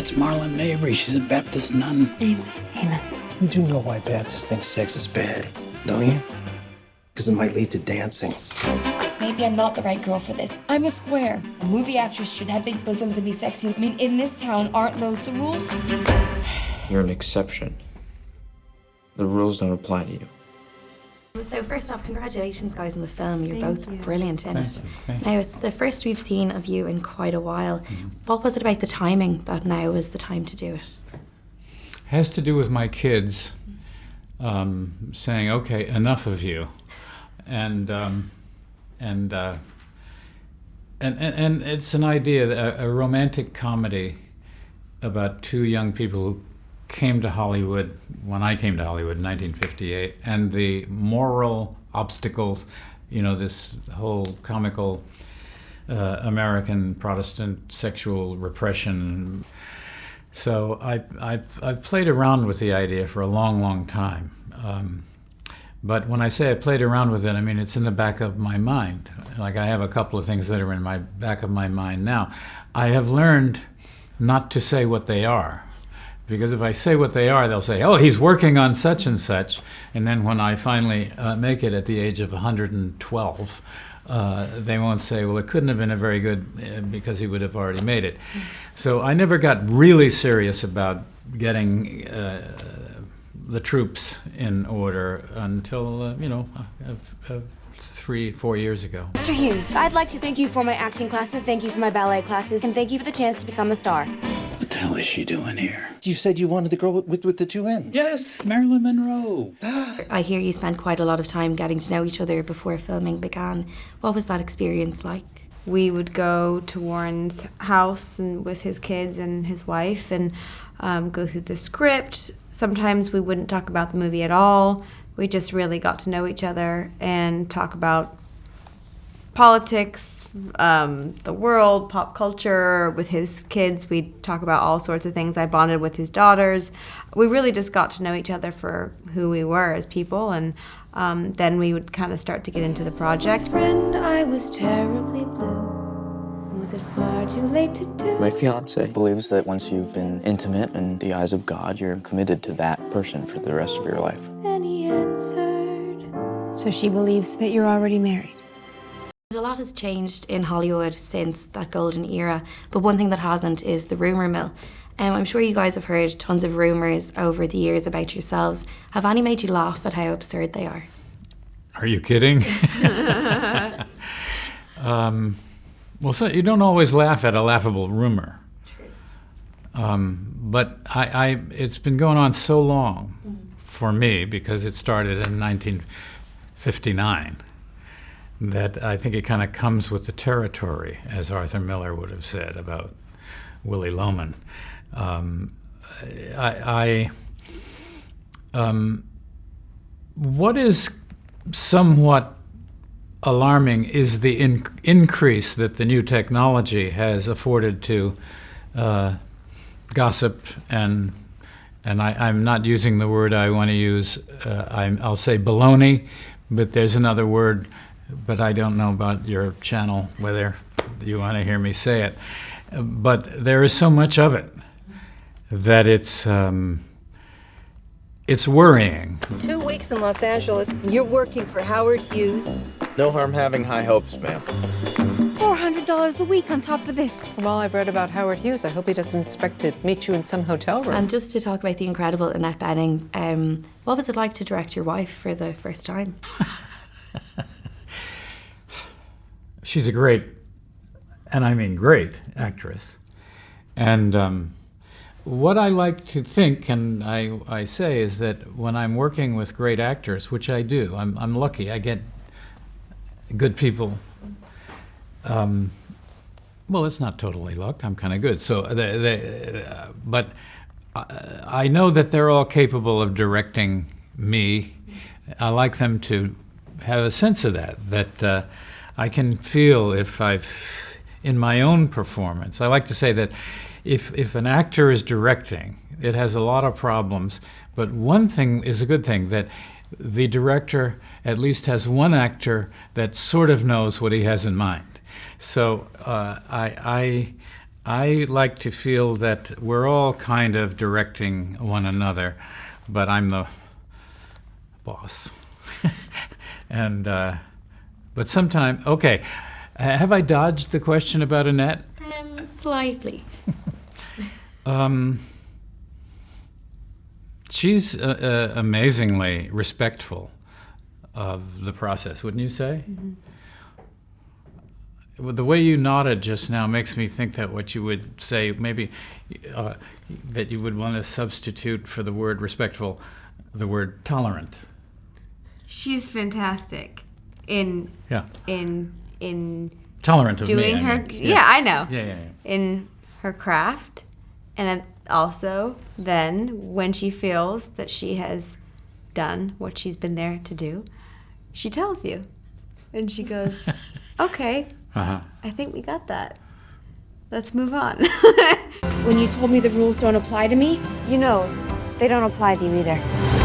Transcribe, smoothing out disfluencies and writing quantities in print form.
It's Marlon Mabry. She's a Baptist nun. Amen. You do know why Baptists think sex is bad, don't you? Because it might lead to dancing. Maybe I'm not the right girl for this. I'm a square. A movie actress should have big bosoms and be sexy. I mean, in this town, aren't those the rules? You're an exception. The rules don't apply to you. So first off, congratulations guys on the film. You're both brilliant in it. Thank you. Now it's the first we've seen of you in quite a while. What was it about the timing that now was the time to do it? Has to do with my kids saying, "Okay, enough of you," and it's an idea, a romantic comedy about two young people who came to Hollywood when I came to Hollywood in 1958, and the moral obstacles, this whole comical American Protestant sexual repression. So I've played around with the idea for a long, long time. But when I say I played around with it, I mean it's in the back of my mind. Like I have a couple of things that are in my back of my mind now. I have learned not to say what they are. Because if I say what they are, they'll say, "Oh, he's working on such and such." And then when I finally make it at the age of 112, they won't say, "Well, it couldn't have been a very good," because he would have already made it. So I never got really serious about getting the troops in order until, 3-4 years ago. Mr. Hughes, I'd like to thank you for my acting classes, thank you for my ballet classes, and thank you for the chance to become a star. What the hell is she doing here? You said you wanted the girl with the two M's. Yes, Marilyn Monroe. I hear you spent quite a lot of time getting to know each other before filming began. What was that experience like? We would go to Warren's house and with his kids and his wife and go through the script. Sometimes we wouldn't talk about the movie at all. We just really got to know each other and talk about politics, the world, pop culture. With his kids, we'd talk about all sorts of things. I bonded with his daughters. We really just got to know each other for who we were as people, and then we would kind of start to get into the project. Friend, I was terribly blue. Was it far too late to do? My fiance believes that once you've been intimate in the eyes of God, you're committed to that person for the rest of your life. Then he answered. So she believes that you're already married. A lot has changed in Hollywood since that golden era, but one thing that hasn't is the rumour mill. I'm sure you guys have heard tons of rumours over the years about yourselves. Have any made you laugh at how absurd they are? Are you kidding? Well, so you don't always laugh at a laughable rumor. But it's been going on so long for me, because it started in 1959, that I think it kind of comes with the territory, as Arthur Miller would have said about Willy Loman. What is somewhat alarming is the increase that the new technology has afforded to gossip, and I'm not using the word I want to use. I'll say baloney, but there's another word, but I don't know about your channel whether you want to hear me say it. But there is so much of it that it's worrying. 2 weeks in Los Angeles, you're working for Howard Hughes. No harm having high hopes, ma'am. $400 a week on top of this. From all I've read about Howard Hughes, I hope he doesn't expect to meet you in some hotel room. And just to talk about the incredible Annette Bening, what was it like to direct your wife for the first time? She's a great, and I mean great, actress. And what I like to think, and I say, is that when I'm working with great actors, which I do, I'm lucky, I get good people. Well, it's not totally luck, I'm kind of good. So, but I know that they're all capable of directing me. I like them to have a sense of that I can feel if in my own performance. I like to say that if an actor is directing, it has a lot of problems, but one thing is a good thing, that the director at least has one actor that sort of knows what he has in mind. So I I like to feel that we're all kind of directing one another, but I'm the boss. And but sometime, okay, have I dodged the question about Annette? Slightly. She's amazingly respectful of the process, wouldn't you say? Mm-hmm. Well, the way you nodded just now makes me think that what you would say, maybe that you would want to substitute for the word respectful, the word tolerant. She's fantastic in Tolerant of doing me, I her. mean. Yeah, I know. Yeah. In her craft, and also then when she feels that she has done what she's been there to do, she tells you, and she goes, "Okay, I think we got that. Let's move on." When you told me the rules don't apply to me, You know, they don't apply to you either.